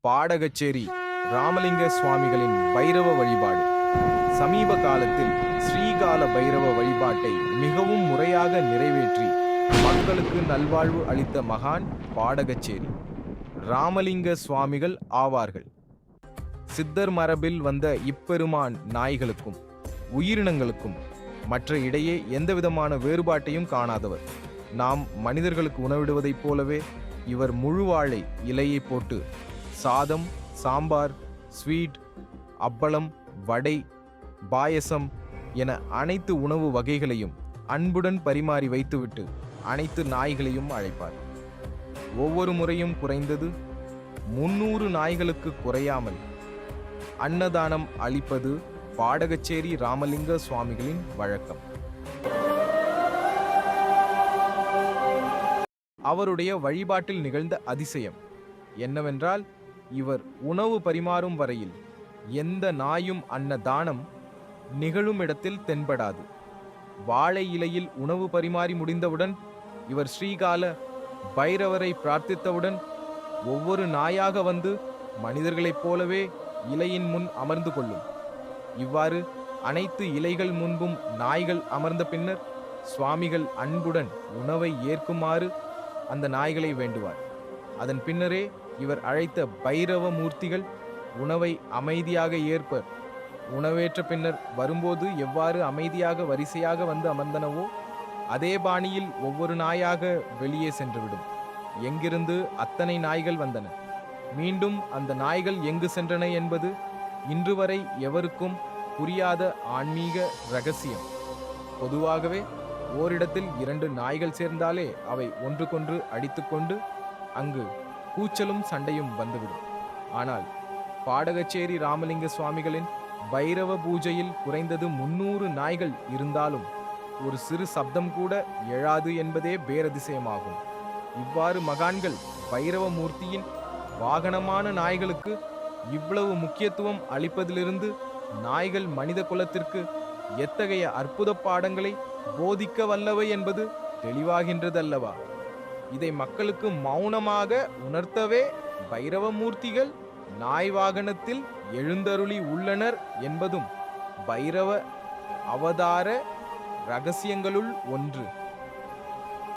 பாடகச்சேரி ராமலிங்க சுவாமிகளின் பைரவ வழிபாடு. சமீப காலத்தில் ஸ்ரீகால பைரவ வழிபாட்டை மிகவும் முறையாக நிறைவேற்றி மக்களுக்கு நல்வாழ்வு அளித்த மகான் பாடகச்சேரி ராமலிங்க சுவாமிகள் ஆவார்கள். சித்தர் மரபில் வந்த இப்பெருமான் நாய்களுக்கும் உயிரினங்களுக்கும் மற்ற இடையே எந்தவிதமான வேறுபாட்டையும் காணாதவர். நாம் மனிதர்களுக்கு உணவிடுவதைப் போலவே இவர் முழு வாழை இலையை போட்டு சாதம், சாம்பார், ஸ்வீட், அப்பளம், வடை, பாயசம் என அனைத்து உணவு வகைகளையும் அன்புடன் பரிமாறி வைத்துவிட்டு அனைத்து நாய்களையும் அழைப்பார். ஒவ்வொரு முறையும் குறைந்தது 300 நாய்களுக்கு குறையாமல் அன்னதானம் அளிப்பது பாடகச்சேரி ராமலிங்க சுவாமிகளின் வழக்கம். அவருடைய வழிபாட்டில் நிகழ்ந்த அதிசயம் என்னவென்றால், இவர் உணவு பரிமாறும் வரையில் எந்த நாயும் அன்னதானம் நிகழும் இடத்தில் தென்படாது. வாழை இலையில் உணவு பரிமாறி முடிந்தவுடன் இவர் ஸ்ரீகால பைரவரை பிரார்த்தித்தவுடன் ஒவ்வொரு நாயாக வந்து மனிதர்களைப் போலவே இலையின் முன் அமர்ந்து கொள்ளும். இவ்வாறு அனைத்து இலைகள் முன்பும் நாய்கள் அமர்ந்த பின்னர் சுவாமிகள் அன்புடன் உணவை ஏற்குமாறு அந்த நாய்களை வேண்டுவார். அதன் பின்னரே இவர் அழைத்த பைரவ மூர்த்திகள் உணவை அமைதியாக ஏற்பர். உணவேற்ற பின்னர் வரும்போது எவ்வாறு அமைதியாக வரிசையாக வந்து அமர்ந்தனவோ அதே பாணியில் ஒவ்வொரு நாயாக வெளியே சென்றுவிடும். எங்கிருந்து அத்தனை நாய்கள் வந்தன, மீண்டும் அந்த நாய்கள் எங்கு சென்றன என்பது இன்று வரை எவருக்கும் புரியாத ஆன்மீக இரகசியம். பொதுவாகவே ஓரிடத்தில் 2 நாய்கள் சேர்ந்தாலே அவை ஒன்றுக்கொன்று அடித்துக்கொண்டு அங்கு கூச்சலும் சண்டையும் வந்துவிடும். ஆனால் பாடகச்சேரி ராமலிங்க சுவாமிகளின் பைரவ பூஜையில் குறைந்தது 300 நாய்கள் இருந்தாலும் ஒரு சிறு சப்தம் கூட எழாது என்பதே பேரதிசயமாகும். இவ்வாறு மகான்கள் பைரவ மூர்த்தியின் வாகனமான நாய்களுக்கு இவ்வளவு முக்கியத்துவம் அளிப்பதிலிருந்து நாய்கள் மனித குலத்திற்கு எத்தகைய அற்புத பாடங்களை போதிக்க வல்லவை என்பது தெளிவாகின்றதல்லவா? இதை மக்களுக்கு மௌனமாக உணர்த்தவே பைரவ மூர்த்திகள் நாய் வாகனத்தில் எழுந்தருளி உள்ளனர் என்பதும் பைரவ அவதார இரகசியங்களுள் ஒன்று.